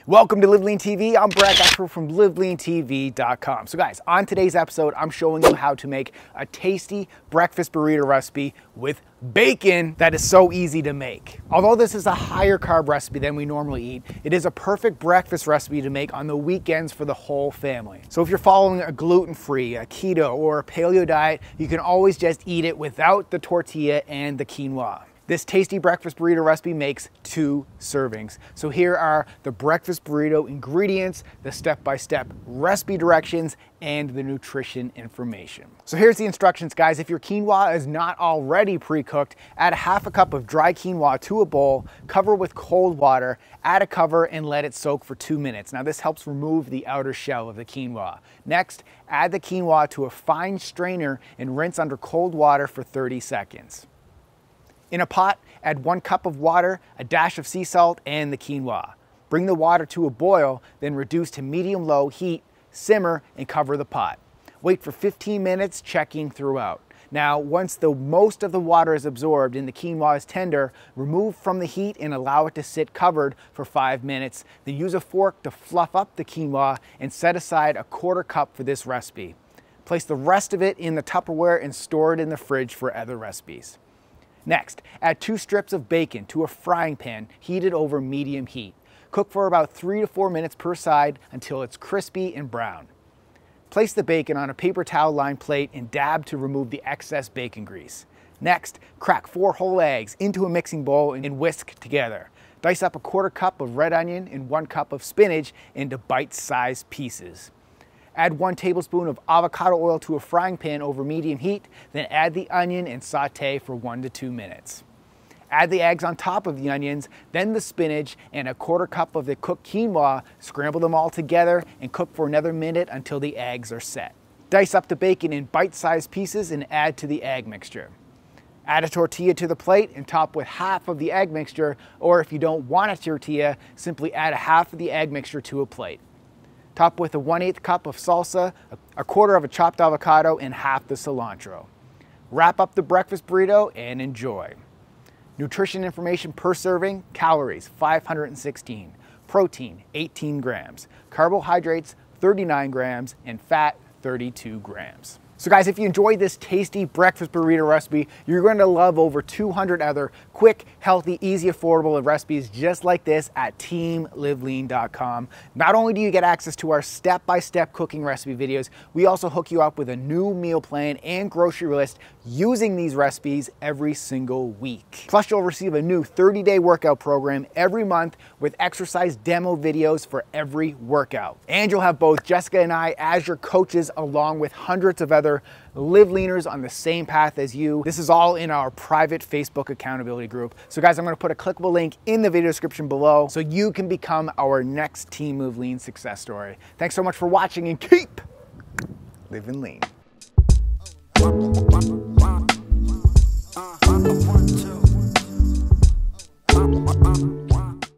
Welcome to LiveLeanTV. I'm Brad Gaspar from LiveLeanTV.com. So guys, on today's episode, I'm showing you how to make a tasty breakfast burrito recipe with bacon that is so easy to make. Although this is a higher carb recipe than we normally eat, it is a perfect breakfast recipe to make on the weekends for the whole family. So if you're following a gluten-free, a keto, or a paleo diet, you can always just eat it without the tortilla and the quinoa. This tasty breakfast burrito recipe makes 2 servings. So here are the breakfast burrito ingredients, the step-by-step recipe directions, and the nutrition information. So here's the instructions, guys. If your quinoa is not already pre-cooked, add half a cup of dry quinoa to a bowl, cover with cold water, add a cover, and let it soak for 2 minutes. Now this helps remove the outer shell of the quinoa. Next, add the quinoa to a fine strainer and rinse under cold water for 30 seconds. In a pot, add 1 cup of water, a dash of sea salt, and the quinoa. Bring the water to a boil, then reduce to medium-low heat, simmer, and cover the pot. Wait for 15 minutes, checking throughout. Now, once most of the water is absorbed and the quinoa is tender, remove from the heat and allow it to sit covered for 5 minutes. Then use a fork to fluff up the quinoa and set aside a 1/4 cup for this recipe. Place the rest of it in the Tupperware and store it in the fridge for other recipes. Next, add 2 strips of bacon to a frying pan heated over medium heat. Cook for about 3 to 4 minutes per side until it's crispy and brown. Place the bacon on a paper towel lined plate and dab to remove the excess bacon grease. Next, crack 4 whole eggs into a mixing bowl and whisk together. Dice up a 1/4 cup of red onion and 1 cup of spinach into bite-sized pieces. Add 1 tablespoon of avocado oil to a frying pan over medium heat, then add the onion and saute for 1 to 2 minutes. Add the eggs on top of the onions, then the spinach and a 1/4 cup of the cooked quinoa, scramble them all together and cook for another minute until the eggs are set. Dice up the bacon in bite-sized pieces and add to the egg mixture. Add a tortilla to the plate and top with half of the egg mixture, or if you don't want a tortilla, simply add a half of the egg mixture to a plate. Top with a 1/8 cup of salsa, a 1/4 of a chopped avocado, and half the cilantro. Wrap up the breakfast burrito and enjoy. Nutrition information per serving: calories 516, protein 18 grams, carbohydrates 39 grams, and fat 32 grams. So guys, if you enjoyed this tasty breakfast burrito recipe, you're going to love over 200 other quick, healthy, easy, affordable recipes just like this at teamlivelean.com. Not only do you get access to our step-by-step cooking recipe videos, we also hook you up with a new meal plan and grocery list using these recipes every single week. Plus, you'll receive a new 30-day workout program every month with exercise demo videos for every workout. And you'll have both Jessica and I as your coaches, along with hundreds of other Live Leaners on the same path as you. This is all in our private Facebook accountability group. So guys, I'm going to put a clickable link in the video description below so you can become our next Team Live Lean success story. Thanks so much for watching and keep living lean.